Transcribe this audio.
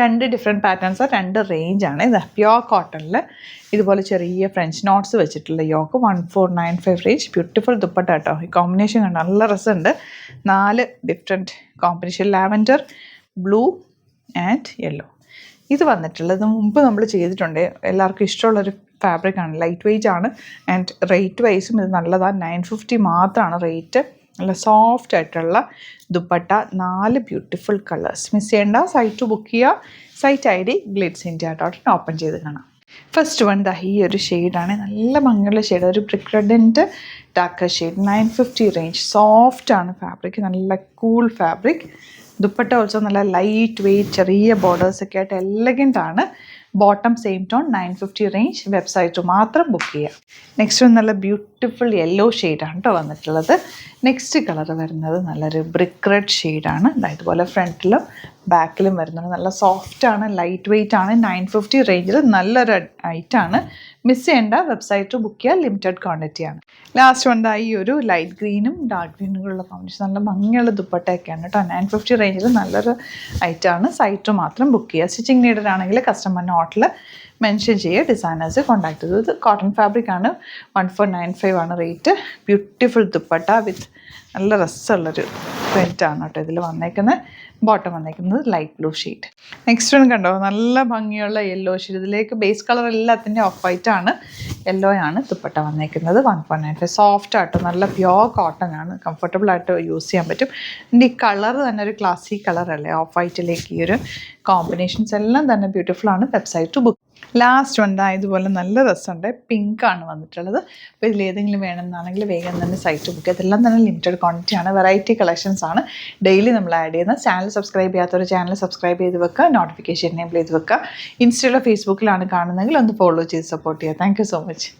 രണ്ട് different patterns, രണ്ട് റേഞ്ചാണ്. ഇത് പ്യോർ കോട്ടണിൽ ഇതുപോലെ ചെറിയ ഫ്രഞ്ച് നോട്ട്സ് വെച്ചിട്ടുള്ള യോക്ക് 1495 റേഞ്ച്. ബ്യൂട്ടിഫുൾ ദുപ്പട്ട കേട്ടോ. ഈ കോമ്പിനേഷൻ കണ്ടോ, നല്ല രസമുണ്ട്. 4 different combination, lavender, blue and yellow. ഇത് വന്നിട്ടുള്ളത് മുമ്പ് നമ്മൾ ചെയ്തിട്ടുണ്ട്. എല്ലാവർക്കും ഇഷ്ടമുള്ളൊരു ഫാബ്രിക്കാണ്, ലൈറ്റ് വെയ്റ്റ് ആണ്. ആൻഡ് റേറ്റ് വൈസും ഇത് നല്ലതാണ്. 950 മാത്രമാണ് റേറ്റ്. നല്ല സോഫ്റ്റ് ആയിട്ടുള്ള ദുപ്പട്ട, 4 ബ്യൂട്ടിഫുൾ കളേഴ്സ്. മിസ് ചെയ്യേണ്ട. സൈറ്റ് ബുക്ക് ചെയ്യുക. സൈറ്റ് ID glitzindia.in ഓപ്പൺ ചെയ്ത് കാണാം. ഫസ്റ്റ് വൺ ഈ ഒരു ഷെയ്ഡാണ്. നല്ല ഭംഗിയുള്ള ഷെയ്ഡ്, ഒരു ബ്രിക്ക് റെഡിൻ്റെ ഡാർക്ക് ഷെയ്ഡ്. 950 റേഞ്ച്. സോഫ്റ്റാണ് ഫാബ്രിക്, നല്ല കൂൾ ഫാബ്രിക്. ദുപ്പട്ട ഓൾസോ നല്ല ലൈറ്റ് വെയ്റ്റ്, ചെറിയ ബോർഡേഴ്സൊക്കെ ആയിട്ട് എലഗൻ്റ് ആണ്. Bottom same tone, 950 range. Website മാത്രം ബുക്ക് ചെയ്യുക. നെക്സ്റ്റ് നല്ല ബ്യൂട്ടിഫുൾ യെല്ലോ ഷെയ്ഡാണ് കേട്ടോ വന്നിട്ടുള്ളത്. നെക്സ്റ്റ് കളർ വരുന്നത് നല്ലൊരു ബ്രിക്ക് റെഡ് ഷെയ്ഡാണ്. ഇതുപോലെ ഫ്രണ്ടിലും ബാക്കിലും വരുന്നത്. നല്ല സോഫ്റ്റാണ്, ലൈറ്റ് വെയ്റ്റ് ആണ്. 950 റേഞ്ചിൽ നല്ലൊരു ഐറ്റാണ്. മിസ് ചെയ്യേണ്ട. വെബ്സൈറ്റ് ബുക്ക് ചെയ്യുക. ലിമിറ്റഡ് ക്വാണ്ടിറ്റിയാണ്. ലാസ്റ്റ് വൺ ഈ ഒരു ലൈറ്റ് ഗ്രീനും ഡാർക്ക് ഗ്രീനുകളുള്ള കോമ്പിനേഷൻ, നല്ല ഭംഗിയുള്ള ദുപ്പട്ടയൊക്കെയാണ് കേട്ടോ. 950 റേഞ്ചിൽ നല്ലൊരു ഐറ്റാണ്. സൈറ്റ് മാത്രം ബുക്ക് ചെയ്യുക. സ്റ്റിച്ചിങ് നീഡഡ് ആണെങ്കിൽ കസ്റ്റമർ നോട്ടിൽ മെൻഷൻ ചെയ്യുക. ഡിസൈനേഴ്സ് കോൺടാക്ട് ചെയ്തു. ഇത് കോട്ടൺ ഫാബ്രിക് ആണ്. 1495 ആണ് റേറ്റ്. ബ്യൂട്ടിഫുൾ ദുപ്പട്ട വിത്ത് നല്ല രസമുള്ളൊരു പ്രിൻ്റാണ് കേട്ടോ ഇതിൽ വന്നേക്കുന്നത്. ബോട്ടം വന്നേക്കുന്നത് light blue shade. Next one കണ്ടോ, നല്ല ഭംഗിയുള്ള യെല്ലോ ഷെയ്ഡ്. ഇതിലേക്ക് ബേസ് കളർ എല്ലാത്തിൻ്റെ ഓഫ് വൈറ്റ് ആണ്. യെല്ലോ ആണ് ദുപ്പട്ട വന്നേക്കുന്നത്. 1.95. സോഫ്റ്റ് ആയിട്ട് നല്ല പ്യോർ കോട്ടൺ ആണ്. കംഫർട്ടബിൾ ആയിട്ട് യൂസ് ചെയ്യാൻ പറ്റും. ഇതിൻ്റെ ഈ കളർ തന്നെ ഒരു ക്ലാസിക് കളറല്ലേ, ഓഫ് വൈറ്റിലേക്ക് ഈ ഒരു കോമ്പിനേഷൻസ് എല്ലാം തന്നെ ബ്യൂട്ടിഫുൾ ആണ്. Website book. ലാസ്റ്റ് വൺ ഇതുപോലെ നല്ല രസമുണ്ട്. പിങ്ക് ആണ് വന്നിട്ടുള്ളത്. അപ്പോൾ ഇതിലേതെങ്കിലും വേണമെന്നാണെങ്കിൽ വേഗം തന്നെ സൈറ്റ് ബുക്ക്. ഇതെല്ലാം തന്നെ ലിമിറ്റഡ് ക്വാണ്ടിറ്റി ആണ്. വെറൈറ്റി കളക്ഷൻസ് ആണ് ഡെയിലി നമ്മൾ ആഡ് ചെയ്യുന്നത്. ചാനൽ സബ്സ്ക്രൈബ് ചെയ്യാത്തൊരു ചാനൽ സബ്സ്ക്രൈബ് ചെയ്ത് വെക്കുക. നോട്ടിഫിക്കേഷൻ എനേബിൾ ചെയ്ത് വെക്കുക. ഇൻസ്റ്റയിലോ ഫേസ്ബുക്കിലാണ് കാണുന്നതെങ്കിൽ ഒന്ന് ഫോളോ ചെയ്ത് സപ്പോർട്ട് ചെയ്യുക. Thank you so much.